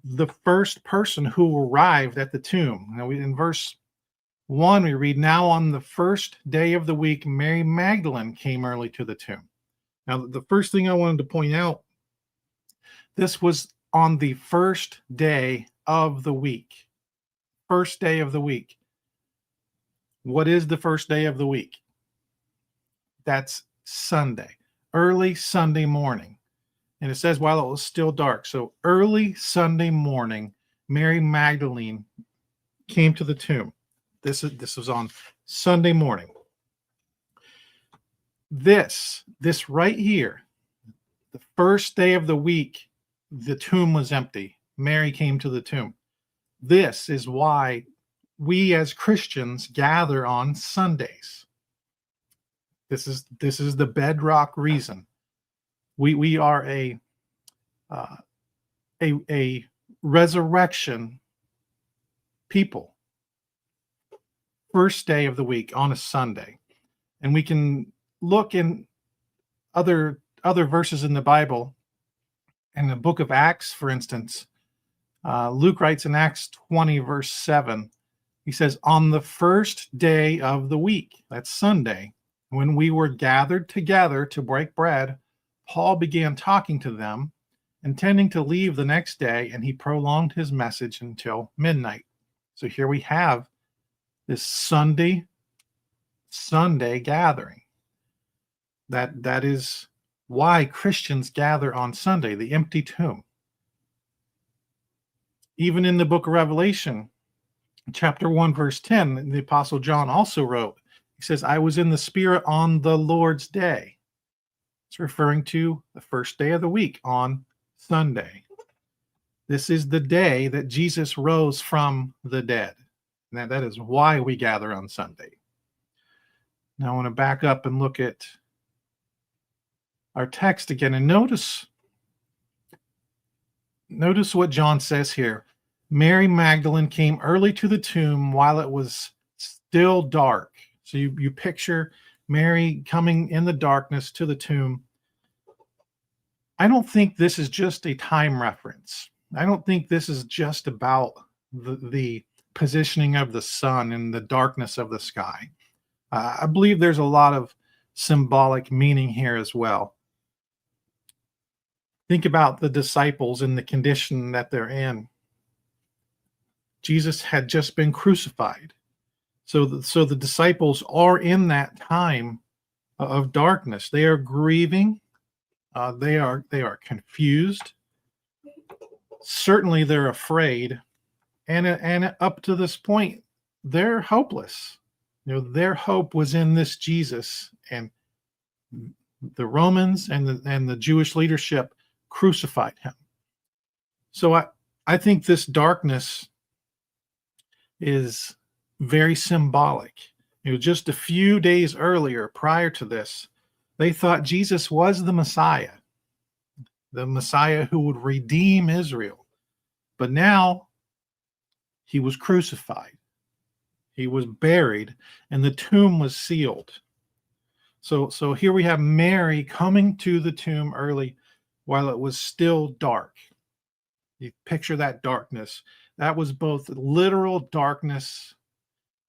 the first person who arrived at the tomb. Now, in verse 1, we read, "Now on the first day of the week, Mary Magdalene came early to the tomb." Now, the first thing I wanted to point out, this was on the first day of the week. First day of the week. What is the first day of the week? That's Sunday, early Sunday morning. And it says while it was still dark. So early Sunday morning, Mary Magdalene came to the tomb. This was on Sunday morning. This right here, the first day of the week, the tomb was empty. Mary came to the tomb. This is why we as Christians gather on Sundays. This is the bedrock reason. We are a resurrection people. First day of the week on a Sunday. And we can look in other verses in the Bible. In the book of Acts, for instance, Luke writes in Acts 20, verse 7, he says, "On the first day of the week," that's Sunday, "when we were gathered together to break bread, Paul began talking to them, intending to leave the next day, and he prolonged his message until midnight." So here we have this Sunday gathering. That is why Christians gather on Sunday, the empty tomb. Even in the book of Revelation, chapter 1, verse 10, the Apostle John also wrote, he says, "I was in the Spirit on the Lord's day." It's referring to the first day of the week on Sunday. This is the day that Jesus rose from the dead. And that is why we gather on Sunday. Now I want to back up and look at our text again, and notice what John says here. Mary Magdalene came early to the tomb while it was still dark. So you picture Mary coming in the darkness to the tomb. I don't think this is just a time reference. I don't think this is just about the positioning of the sun and the darkness of the sky. I believe there's a lot of symbolic meaning here as well. Think about the disciples and the condition that they're in. Jesus had just been crucified. So the disciples are in that time of darkness. They are grieving. They are confused. Certainly they're afraid. And up to this point, they're hopeless. Their hope was in this Jesus, and the Romans and the Jewish leadership crucified him. So I think this darkness is very symbolic. Just a few days earlier, prior to this, they thought Jesus was the Messiah who would redeem Israel. But now he was crucified. He was buried, and the tomb was sealed. So here we have Mary coming to the tomb early while it was still dark. You picture that darkness. That was both literal darkness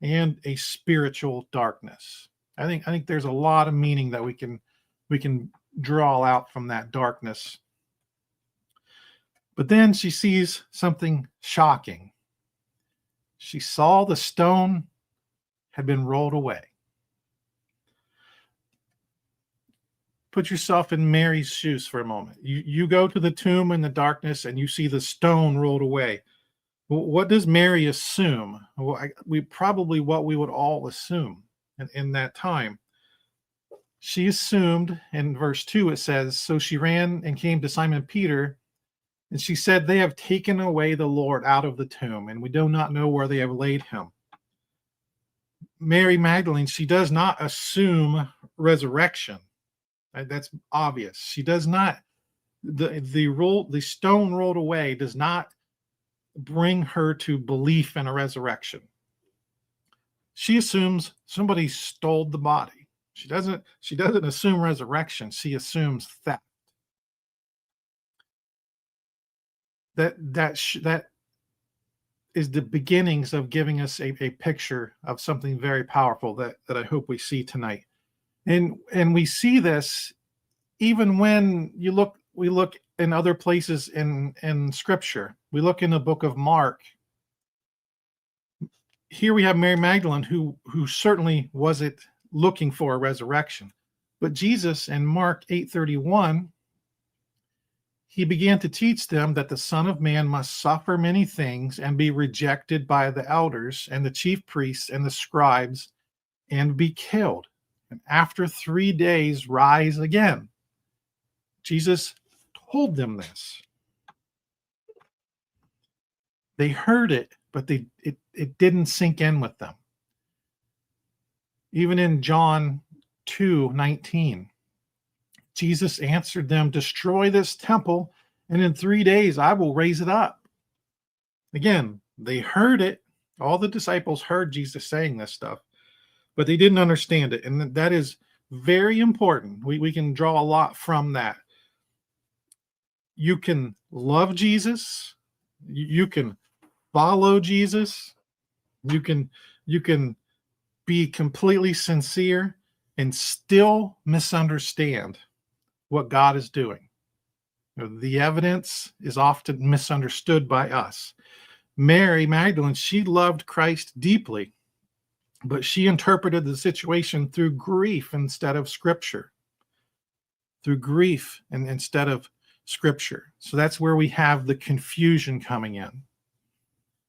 and a spiritual darkness. I think there's a lot of meaning that we can draw out from that darkness. But then she sees something shocking. She saw the stone had been rolled away. Put yourself in Mary's shoes for a moment. You go to the tomb in the darkness and you see the stone rolled away. What does Mary assume? Well, probably what we would all assume in that time. She assumed, in verse 2 it says, "So she ran and came to Simon Peter, and she said, 'They have taken away the Lord out of the tomb, and we do not know where they have laid him.'" Mary Magdalene, she does not assume resurrection. That's obvious. She does not. The stone rolled away does not bring her to belief in a resurrection. She assumes somebody stole the body. She doesn't assume resurrection. She assumes theft. that is the beginnings of giving us a picture of something very powerful that I hope we see tonight. And we see this even when we look in other places in scripture. We look in the book of Mark. Here we have Mary Magdalene, who certainly wasn't looking for a resurrection. But Jesus in Mark 8:31, he began to teach them that the Son of Man must suffer many things and be rejected by the elders and the chief priests and the scribes and be killed, and after 3 days rise again. Jesus told them this. They heard it, but it didn't sink in with them. Even in John 2:19, Jesus answered them, "Destroy this temple, and in 3 days I will raise it up." Again, they heard it. All the disciples heard Jesus saying this stuff, but they didn't understand it. And that is very important. We can draw a lot from that. You can love Jesus. You can follow Jesus. You can be completely sincere and still misunderstand what God is doing. The evidence is often misunderstood by us. Mary Magdalene, she loved Christ deeply, but she interpreted the situation through grief instead of scripture. Through grief and instead of scripture. So that's where we have the confusion coming in.